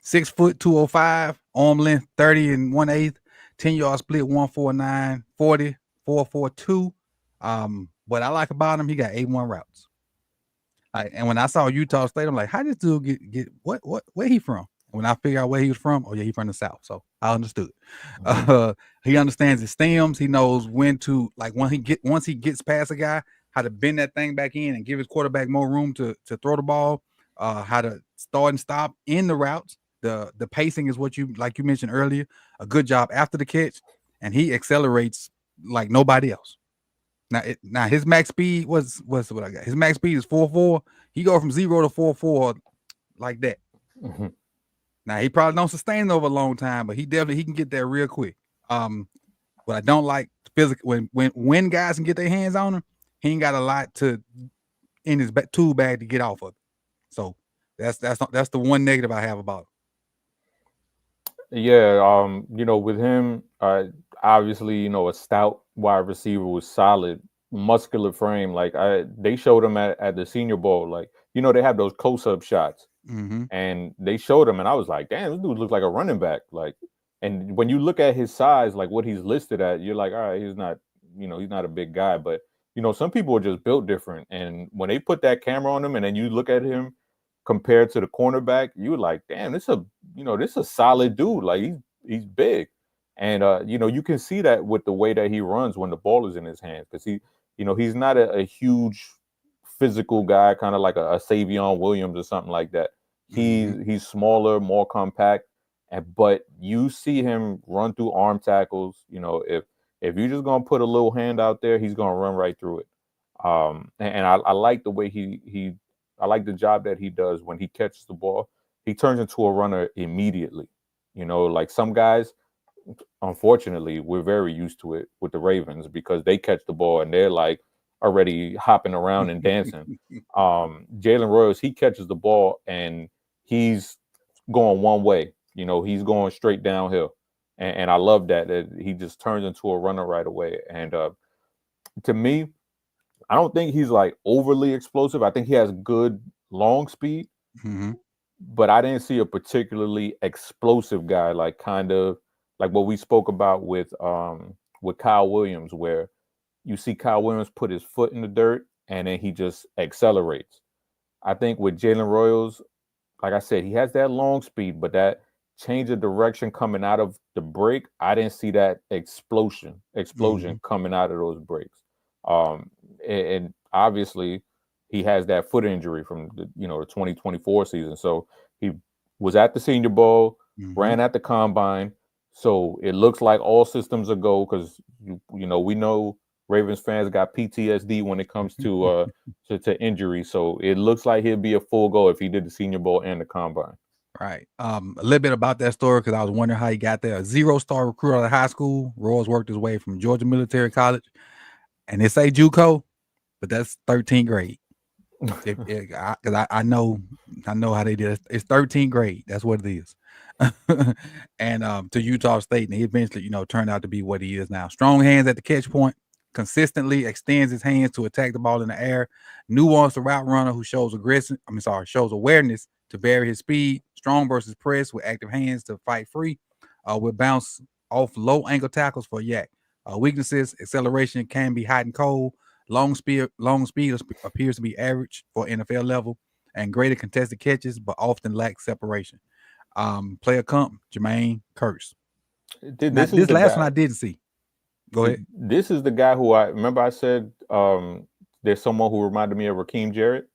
Speaker 1: 6 foot 205, arm length 30 and 1/8, 10-yard split 149, 40, 442. What I like about him, he got 81 routes. And when I saw Utah State, I'm like, how this dude get where he from? When I figured out where he was from, oh yeah, he's from the South. So I understood. He understands his stems. He knows when to once he gets past a guy, how to bend that thing back in and give his quarterback more room to throw the ball. How to start and stop in the routes. The pacing is what you mentioned earlier. A good job after the catch, and he accelerates like nobody else. Now his max speed was what I got. His max speed is 4.4. He go from 0 to 4.4 like that.
Speaker 2: Mm-hmm.
Speaker 1: Now he probably don't sustain it over a long time, but he can get there real quick. What I don't like physical when guys can get their hands on him, he ain't got a lot in his tool bag to get off of. So that's the one negative I have about him.
Speaker 2: Yeah, with him, obviously, a stout wide receiver with solid muscular frame. Like they showed him at the Senior Bowl. Like, they have those close-up shots.
Speaker 1: Mm-hmm.
Speaker 2: And they showed him, and I was like, damn, this dude looks like a running back. Like, and when you look at his size, like what he's listed at, you're like, all right, he's not a big guy. But, some people are just built different. And when they put that camera on him and then you look at him compared to the cornerback, you're like, damn, this is a solid dude. Like he's big. And, you can see that with the way that he runs when the ball is in his hands. Because he's not a huge physical guy, kind of like a Savion Williams or something like that. He's smaller, more compact, but you see him run through arm tackles. If you're just gonna put a little hand out there, he's gonna run right through it. And I like the way I like the job that he does when he catches the ball. He turns into a runner immediately. Like some guys, unfortunately, we're very used to it with the Ravens because they catch the ball and they're like already hopping around and dancing. Jalen Royals, he catches the ball and he's going one way. He's going straight downhill. And I love that he just turns into a runner right away. And to me, I don't think he's like overly explosive. I think he has good long speed, but I didn't see a particularly explosive guy, like kind of like what we spoke about with Kyle Williams, where you see Kyle Williams put his foot in the dirt and then he just accelerates. I think with Jalen Royals, like I said, he has that long speed, but that change of direction coming out of the break, I didn't see that explosion coming out of those breaks. And obviously he has that foot injury from the 2024 season. So he was at the Senior Bowl, ran at the Combine. So it looks like all systems are go because we know Ravens fans got PTSD when it comes to injury. So it looks like he'll be a full go if he did the Senior Bowl and the Combine.
Speaker 1: Right. A little bit about that story because I was wondering how he got there. A 0-star recruit out of high school. Royals worked his way from Georgia Military College, and they say JUCO, but that's 13th grade. Because I know how they did it. It's 13th grade. That's what it is. And to Utah State, and he eventually, turned out to be what he is now. Strong hands at the catch point, consistently extends his hands to attack the ball in the air. Nuanced route runner who shows awareness to vary his speed. Strong versus press with active hands to fight free. Will bounce off low ankle tackles for yak. Weaknesses: acceleration can be hot and cold. Long speed appears to be average for NFL level, and greater contested catches, but often lacks separation. Player comp: Jermaine Kearse. This last one I didn't see. Go ahead.
Speaker 2: This is the guy who I remember. I said there's someone who reminded me of Raheem Jarrett.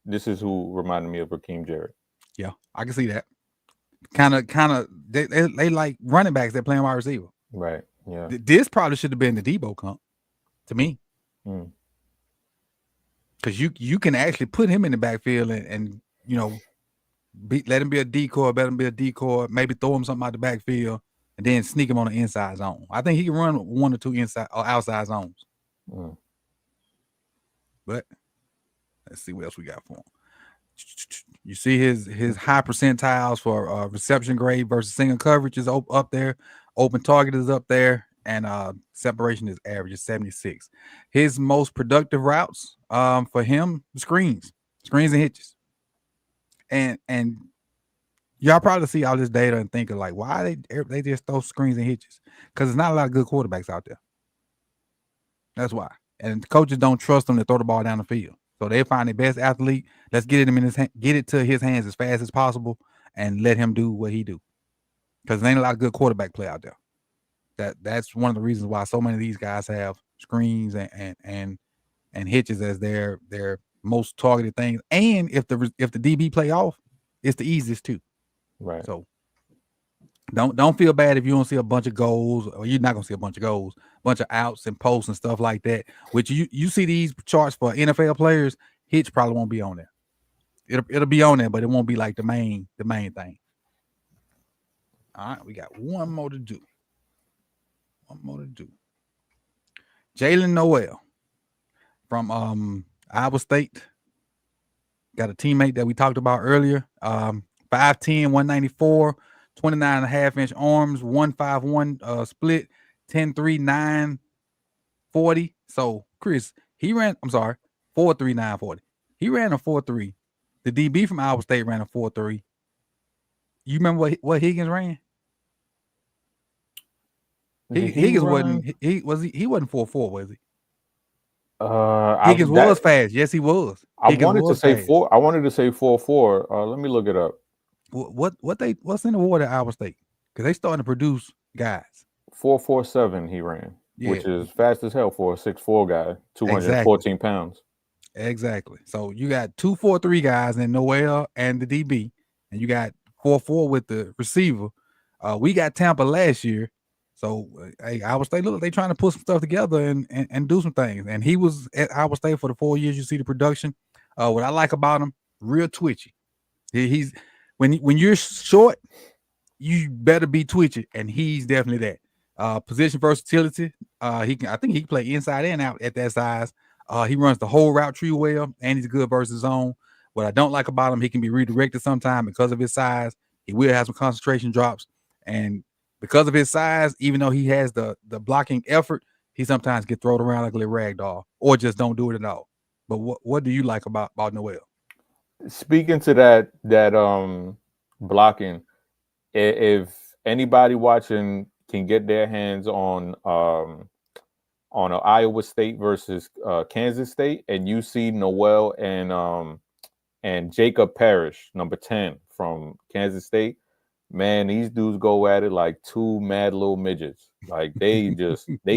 Speaker 2: This is who reminded me of Raheem Jarrett.
Speaker 1: Yeah, I can see that. Kind of. They like running backs that playing wide receiver.
Speaker 2: Right. Yeah.
Speaker 1: This probably should have been the Debo comp to me. Because you can actually put him in the backfield and let him be a decoy, let him be a decoy, maybe throw him something out the backfield, and then sneak him on the inside zone. I think he can run one or two inside or outside zones.
Speaker 2: Mm.
Speaker 1: But let's see what else we got for him. You see his high percentiles for reception grade versus single coverage is up there. Open target is up there, and separation is average is 76. His most productive routes for him screens and hitches. And y'all probably see all this data and thinking like, why they just throw screens and hitches? Because there's not a lot of good quarterbacks out there. That's why. And coaches don't trust them to throw the ball down the field. So they find the best athlete. Let's get it to his hands as fast as possible, and let him do what he do. Because there ain't a lot of good quarterback play out there. That's one of the reasons why so many of these guys have screens and hitches as their most targeted things. And if the DB play off, it's the easiest too.
Speaker 2: Right.
Speaker 1: So don't feel bad if you don't see a bunch of goals, or you're not gonna see a bunch of goals, bunch of outs and posts and stuff like that. Which you see these charts for NFL players, hitch probably won't be on there. It'll be on there, but it won't be like the main thing. All right, we got one more to do. Jalen Noel from Iowa State. Got a teammate that we talked about earlier. 5'10", 194, 29 and a half inch arms, 151 split, 10'3", 940. So Chris, he ran, I'm sorry, 4'3", 940. He ran a 4'3". The DB from Iowa State ran a 4'3". You remember what Higgins ran? Higgins wasn't 4'4", was he? Higgins was fast. Yes, he was. Higgins was fast.
Speaker 2: I wanted to say 4'4". Let me look it up.
Speaker 1: What's in the water at Iowa State? Because they starting to produce guys.
Speaker 2: 4.47 he ran, which is fast as hell for a 6'4" guy, 214 pounds.
Speaker 1: Exactly. So you got 2-4-3 guys in Noel and the DB, and you got 4-4 with the receiver. We got Tampa last year. So Iowa State, look, they trying to put some stuff together and do some things. And he was at Iowa State for the 4 years. You see the production. What I like about him, real twitchy. He's when you're short, you better be twitchy, and he's definitely that. Position versatility. I think he can play inside and out at that size. He runs the whole route tree well, and he's good versus zone. What I don't like about him, he can be redirected sometime because of his size. He will have some concentration drops, and because of his size, even though he has the blocking effort, he sometimes get thrown around like a little rag doll, or just don't do it at all. But what do you like about Noel?
Speaker 2: Speaking to that blocking, if anybody watching can get their hands on an Iowa State versus Kansas State, and you see Noel and Jacob Parrish, number 10 from Kansas State, man, these dudes go at it like two mad little midgets. Like they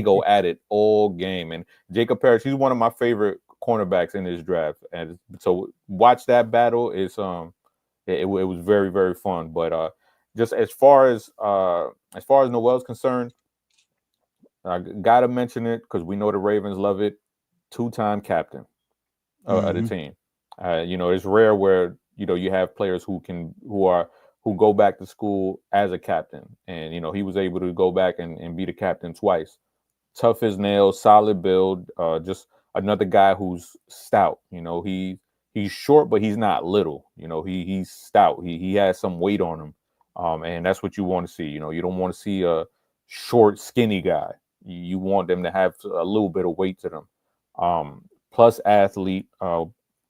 Speaker 2: go at it all game. And Jacob Parrish, he's one of my favorite cornerbacks in this draft. And so watch that battle. It was very, very fun. But just as far as Noel's concerned, I gotta mention it because we know the Ravens love it. 2-time captain of the team. It's rare where you have players who go back to school as a captain, and he was able to go back and be the captain twice. Tough as nails, solid build. Just another guy who's stout. He's short, but he's not little. He's stout. He has some weight on him, and that's what you want to see. You don't want to see a short, skinny guy. You want them to have a little bit of weight to them. Plus athlete.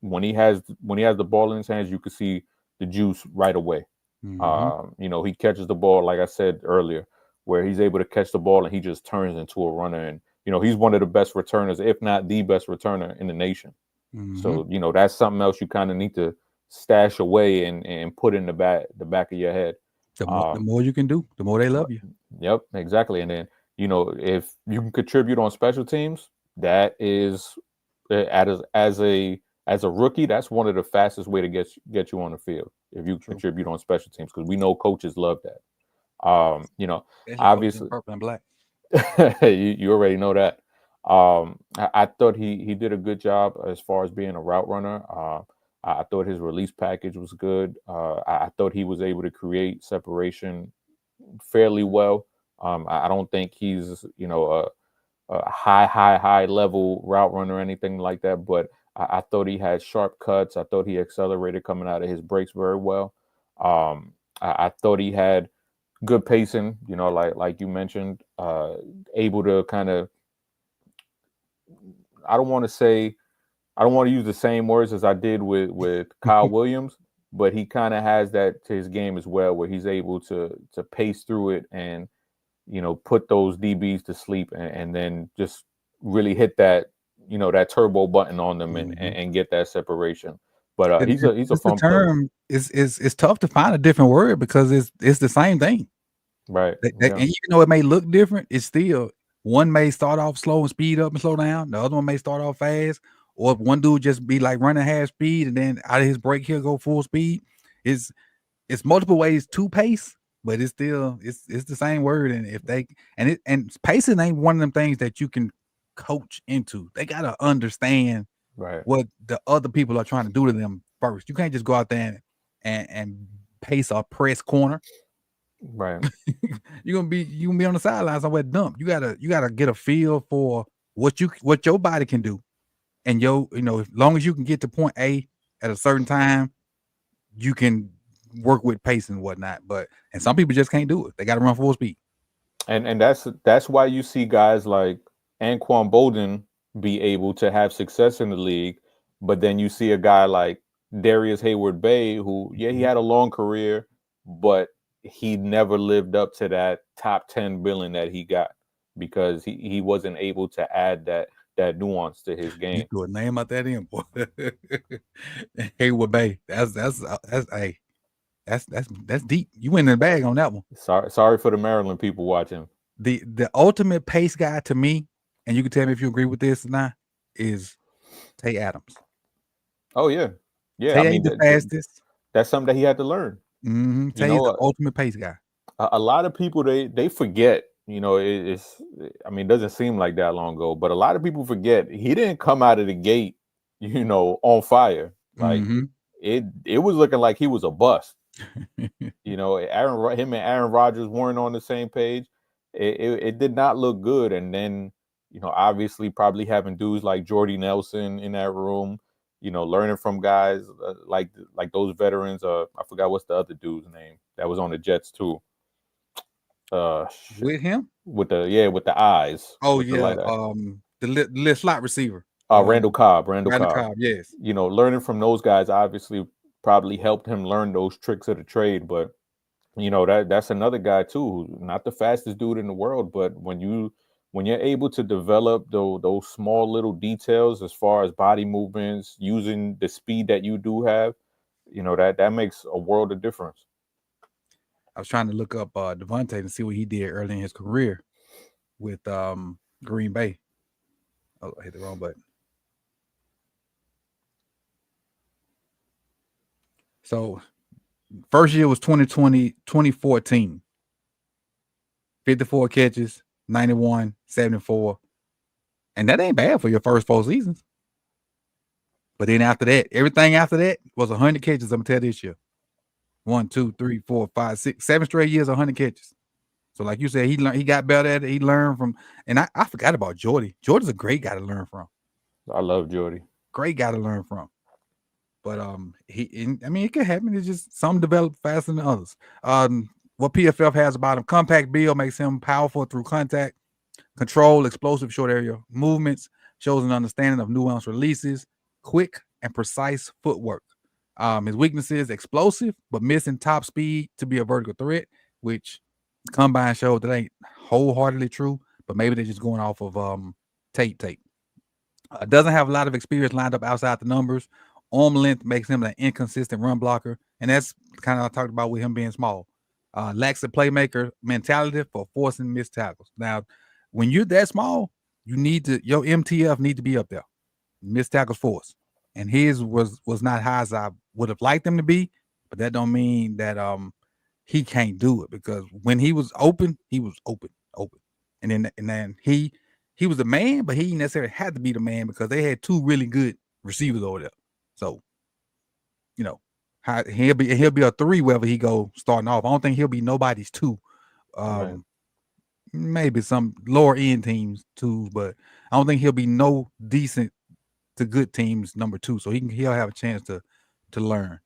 Speaker 2: When he has the ball in his hands, you can see the juice right away. He catches the ball, like I said earlier, where he's able to catch the ball and he just turns into a runner. And he's one of the best returners, if not the best returner in the nation. So that's something else you kind of need to stash away and put in the back of your head.
Speaker 1: The more you can do, the more they love you.
Speaker 2: Yep, exactly. And then if you can contribute on special teams, that is as a rookie, that's one of the fastest way to get you on the field if you contribute on special teams, because we know coaches love that. Obviously,
Speaker 1: purple and black.
Speaker 2: you already know that. I thought he did a good job as far as being a route runner. I thought his release package was good. I thought he was able to create separation fairly well. I don't think he's a high level route runner or anything like that, but I thought he had sharp cuts. I thought he accelerated coming out of his breaks very well. I thought he had good pacing, like you mentioned, able to kind of, I don't want to say, I don't want to use the same words as I did with Kyle Williams, but he kind of has that to his game as well, where he's able to pace through it and put those DBs to sleep, and then just really hit that that turbo button on them and get that separation. But he's a
Speaker 1: It's the
Speaker 2: fun player,
Speaker 1: term is tough to find a different word because it's the same thing.
Speaker 2: right?
Speaker 1: And even though it may look different, it's still one may start off slow and speed up and slow down. The other one may start off fast, or if one dude just be like running half speed and then out of his break he'll go full speed. It's multiple ways to pace, but it's still it's the same word. And if they and pacing ain't one of them things that you can coach into. They gotta understand
Speaker 2: Right.
Speaker 1: what the other people are trying to do to them first. You can't just go out there and pace a press corner.
Speaker 2: Right.
Speaker 1: you're gonna be on the sideline somewhere dump. You gotta get a feel for what your body can do. And as long as you can get to point A at a certain time, you can work with pace and whatnot. And some people just can't do it. They gotta run full speed.
Speaker 2: And that's why you see guys like Anquan Bolden be able to have success in the league, but then you see a guy like Darius Hayward Bay, who he had a long career, but he never lived up to that top 10 billing that he got because he wasn't able to add that nuance to his
Speaker 1: You
Speaker 2: game.
Speaker 1: threw a name out that in, boy. Hayward Bay. Hey, that's deep. You went in the bag on that one.
Speaker 2: Sorry for the Maryland people watching.
Speaker 1: The ultimate pace guy to me, and you can tell me if you agree with this or not, is Tay Adams.
Speaker 2: Oh yeah.
Speaker 1: Tay ain't the fastest.
Speaker 2: That's something that he had to learn.
Speaker 1: Mm-hmm. Tay is the ultimate pace guy.
Speaker 2: A lot of people they forget. It doesn't seem like that long ago, but a lot of people forget he didn't come out of the gate, on fire. Like it was looking like he was a bust. Him and Aaron Rodgers weren't on the same page. It did not look good. And then, obviously probably having dudes like Jordy Nelson in that room, learning from guys like those veterans. I forgot what's the other dude's name that was on the Jets too.
Speaker 1: With him?
Speaker 2: With the eyes.
Speaker 1: Oh yeah. The slot receiver.
Speaker 2: Randall Cobb.
Speaker 1: Yes.
Speaker 2: Learning from those guys obviously probably helped him learn those tricks of the trade, but that's another guy too, who's not the fastest dude in the world, but when you're able to develop those small little details as far as body movements, using the speed that you do have, that makes a world of difference.
Speaker 1: I was trying to look up Devontae and see what he did early in his career with Green Bay. Oh, I hit the wrong button. So first year was 2014. 54 catches, 91, 74. And that ain't bad for your first 4 seasons. But then after that, everything after that was 100 catches. I'm going to tell this year. 1, 2, 3, 4, 5, 6, 7 straight years, 100 catches. So like you said, he got better at it. He learned from, and I forgot about Jordy. Jordy's a great guy to learn from.
Speaker 2: I love Jordy.
Speaker 1: Great guy to learn from. But it could happen. It's just some develop faster than others. What PFF has about him: compact build makes him powerful through contact, control, explosive short area movements, shows an understanding of nuanced releases, quick and precise footwork. His weaknesses: explosive, but missing top speed to be a vertical threat, which combine showed that ain't wholeheartedly true, but maybe they're just going off of tape. Doesn't have a lot of experience lined up outside the numbers. Arm length makes him an inconsistent run blocker, and that's kind of I talked about with him being small. Lacks a playmaker mentality for forcing missed tackles. Now, when you're that small, your MTF need to be up there. Missed tackles force, and his was not high as I would have liked him to be, but that don't mean that he can't do it, because when he was open, and then he was the man, but he necessarily had to be the man because they had 2 really good receivers over there. So you know, how he'll be a 3 wherever he go starting off. I don't think he'll be nobody's 2.
Speaker 2: Right.
Speaker 1: Maybe some lower end teams 2, but I don't think he'll be no decent to good teams number 2. So he'll have a chance to learn.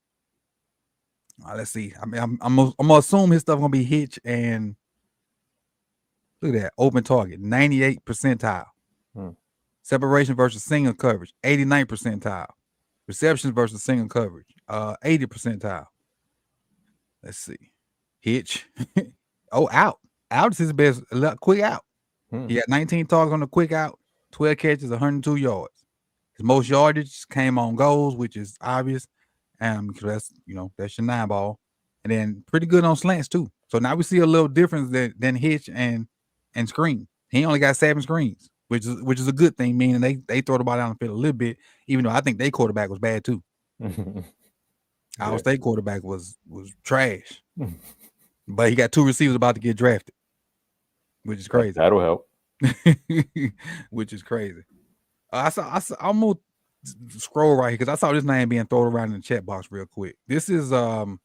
Speaker 1: Let's see. I mean, I'm gonna assume his stuff gonna be hitch and look at that open target, 98 percentile.
Speaker 2: Hmm.
Speaker 1: Separation versus single coverage, 89 percentile. Receptions versus single coverage, 80 percentile. Let's see. Hitch. Oh, out. Out is his best. Quick out.
Speaker 2: Hmm.
Speaker 1: He got 19 targets on the quick out, 12 catches, 102 yards. His most yardage came on goals, which is obvious. Because that's that's your 9 ball. And then pretty good on slants too. So now we see a little difference than Hitch and screen. He only got 7 screens, which is a good thing, meaning they throw the ball down the field a little bit, even though I think their quarterback was bad too. Our State quarterback was trash. But he got 2 receivers about to get drafted, which is crazy.
Speaker 2: That'll help.
Speaker 1: Which is crazy. I'm gonna scroll right here because I saw this name being thrown around in the chat box real quick. This is Caden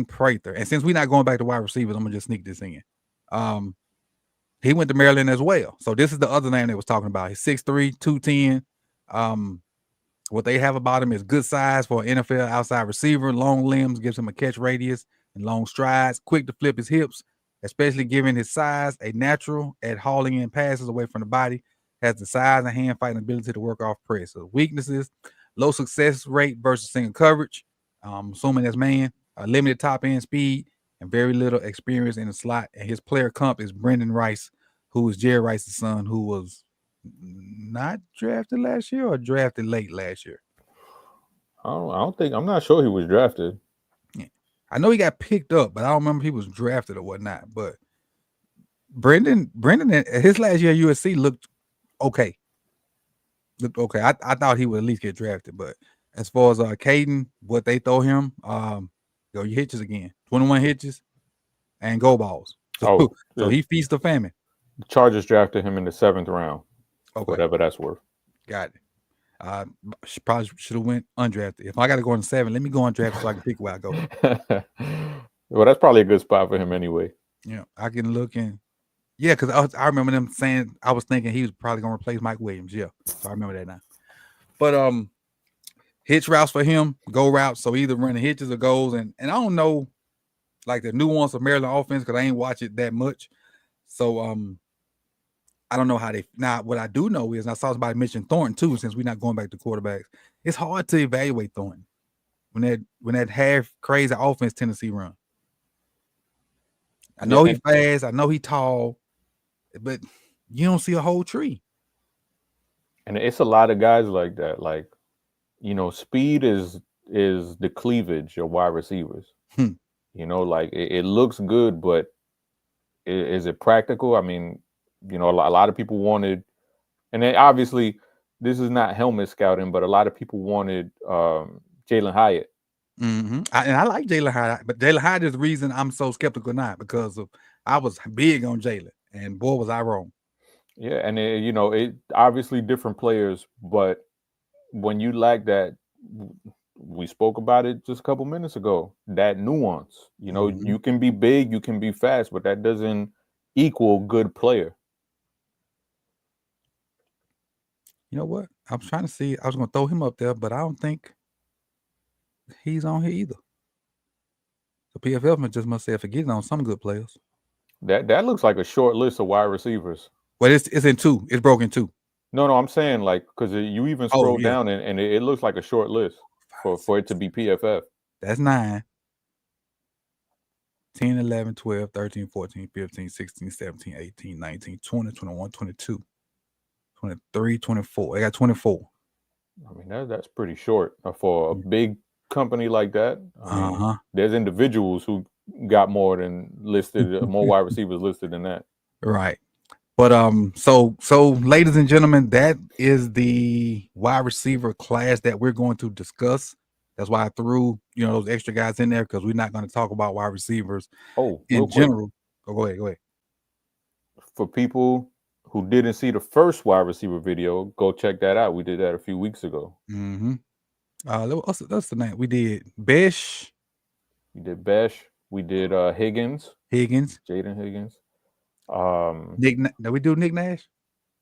Speaker 1: Prather, and since we're not going back to wide receivers, I'm gonna just sneak this in. He went to Maryland as well, so this is the other name they was talking about. He's 6'3", 210. What they have about him is good size for an NFL outside receiver, long limbs, gives him a catch radius and long strides, quick to flip his hips, especially given his size, a natural at hauling in passes away from the body, has the size and hand fighting ability to work off press. So weaknesses, low success rate versus single coverage, assuming that's man, limited top end speed, and very little experience in the slot. And his player comp is Brendan Rice, who is Jerry Rice's son, who was not drafted last year or drafted late last year.
Speaker 2: I'm not sure he was drafted.
Speaker 1: Yeah. I know he got picked up, but I don't remember if he was drafted or whatnot. But Brendan his last year at USC looked okay. I thought he would at least get drafted, but as far as Caden, what they throw him, you hitches again, 21 hitches and go balls. So he feasts the famine.
Speaker 2: The Chargers drafted him in the 7th round.
Speaker 1: Okay.
Speaker 2: Whatever that's worth.
Speaker 1: Got it. Probably should have went undrafted. If I got to go in 7, let me go undrafted so I can pick where I go.
Speaker 2: Well, that's probably a good spot for him anyway.
Speaker 1: Yeah, I can look in. Yeah, because I remember them saying, I was thinking he was probably going to replace Mike Williams. Yeah, so I remember that now. But hitch routes for him, go routes. So either running hitches or goals. And I don't know like the nuance of Maryland offense because I ain't watch it that much. So I don't know how they now. What I do know is, and I saw somebody mention Thornton too, since we're not going back to quarterbacks. It's hard to evaluate Thornton when that half crazy offense Tennessee run. I know he's fast, I know he's tall, but you don't see a whole tree.
Speaker 2: And it's a lot of guys like that. Like, speed is the cleavage of wide receivers. Like it looks good, but is it practical? I mean, a lot of people wanted, and then obviously this is not helmet scouting, but a lot of people wanted Jalen Hyatt.
Speaker 1: Mm-hmm. And I like Jalen Hyatt, but Jalen Hyatt is the reason I'm so skeptical now because I was big on Jalen, and boy was I wrong.
Speaker 2: Yeah, and it obviously different players, but when you lack that, we spoke about it just a couple minutes ago, that nuance. You can be big, you can be fast, but that doesn't equal good player.
Speaker 1: You know what? I was trying to see. I was going to throw him up there, but I don't think he's on here either. So PFF just must say forgetting on some good players.
Speaker 2: That looks like a short list of wide receivers.
Speaker 1: Well, it's in 2. It's broken 2.
Speaker 2: No, I'm saying like because you even scroll down and it looks like a short list for it to be PFF.
Speaker 1: That's 9. 10, 11, 12, 13, 14, 15, 16, 17, 18, 19, 20, 21, 22, 23, 24. They got 24.
Speaker 2: I mean, that's pretty short for a big company like that. I mean, there's individuals who got more than listed, more wide receivers listed than that.
Speaker 1: Right. But so ladies and gentlemen, that is the wide receiver class that we're going to discuss. That's why I threw those extra guys in there because we're not going to talk about wide receivers in general. Go ahead.
Speaker 2: For people who didn't see the first wide receiver video, go check that out. We did that a few weeks ago.
Speaker 1: Mm-hmm. What's the name? We did Besh,
Speaker 2: We did Besh. We did Higgins,
Speaker 1: Higgins,
Speaker 2: Jaden Higgins. Um,
Speaker 1: Did we do Nick Nash?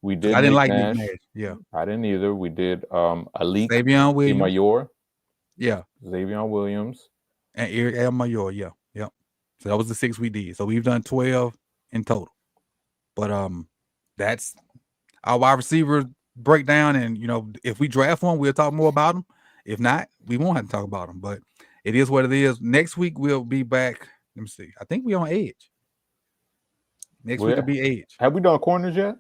Speaker 2: we
Speaker 1: Because
Speaker 2: did
Speaker 1: I didn't
Speaker 2: Nick
Speaker 1: like Nick
Speaker 2: Nash.
Speaker 1: Nash. Yeah.
Speaker 2: I didn't either. We did Alik
Speaker 1: Savion Williams.
Speaker 2: Mayor,
Speaker 1: Yeah.
Speaker 2: Xavier Williams.
Speaker 1: And Eric L. Mayor. Yeah. Yep. So that was the 6 we did. So we've done 12 in total. But that's our wide receiver breakdown. And if we draft one, we'll talk more about them. If not, we won't have to talk about them. But it is what it is. Next week we'll be back. Let me see. I think we're on Edge. Next week will be Edge.
Speaker 2: Have we done corners yet?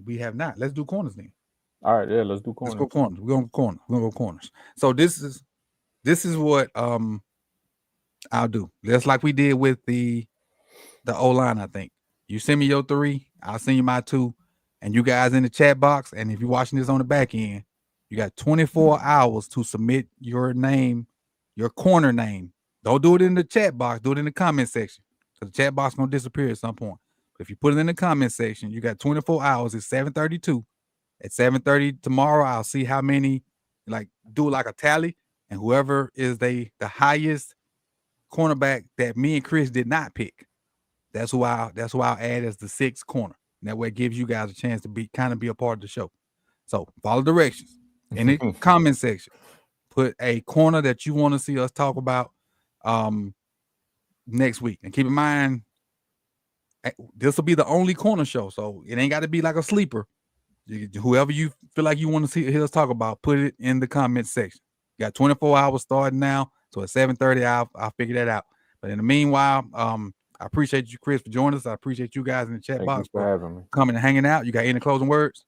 Speaker 1: We have not. Let's do corners then.
Speaker 2: All right, yeah, let's do corners.
Speaker 1: Let's go corners. We're gonna go corners. We're gonna go corners. So this is what I'll do. Just like we did with the O-line, I think. You send me your 3, I'll send you my 2, and you guys in the chat box. And if you're watching this on the back end, you got 24 hours to submit your name, your corner name. Don't do it in the chat box. Do it in the comment section. Because the chat box gonna disappear at some point. But if you put it in the comment section, you got 24 hours. It's 7:32. At 7:30 tomorrow, I'll see how many, do like a tally, and whoever is the highest cornerback that me and Chris did not pick, that's who I'll add as the 6th corner. And that way it gives you guys a chance to be a part of the show. So follow directions in the comment section. Put a corner that you want to see us talk about next week. And keep in mind, this will be the only corner show. So it ain't got to be like a sleeper. Whoever you feel like you want to hear us talk about, put it in the comment section. You got 24 hours starting now. So at 7:30, I'll figure that out. But in the meanwhile, I appreciate you, Chris, for joining us. I appreciate you guys in the chat box
Speaker 2: for having me,
Speaker 1: coming and hanging out. You got any closing words?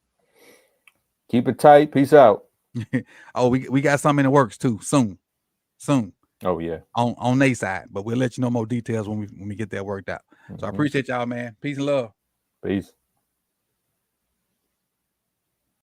Speaker 2: Keep it tight. Peace out.
Speaker 1: Oh, we got something in the works too. Soon.
Speaker 2: Oh yeah.
Speaker 1: On their side, but we'll let you know more details when we get that worked out. So I appreciate y'all, man. Peace and love.
Speaker 2: Peace.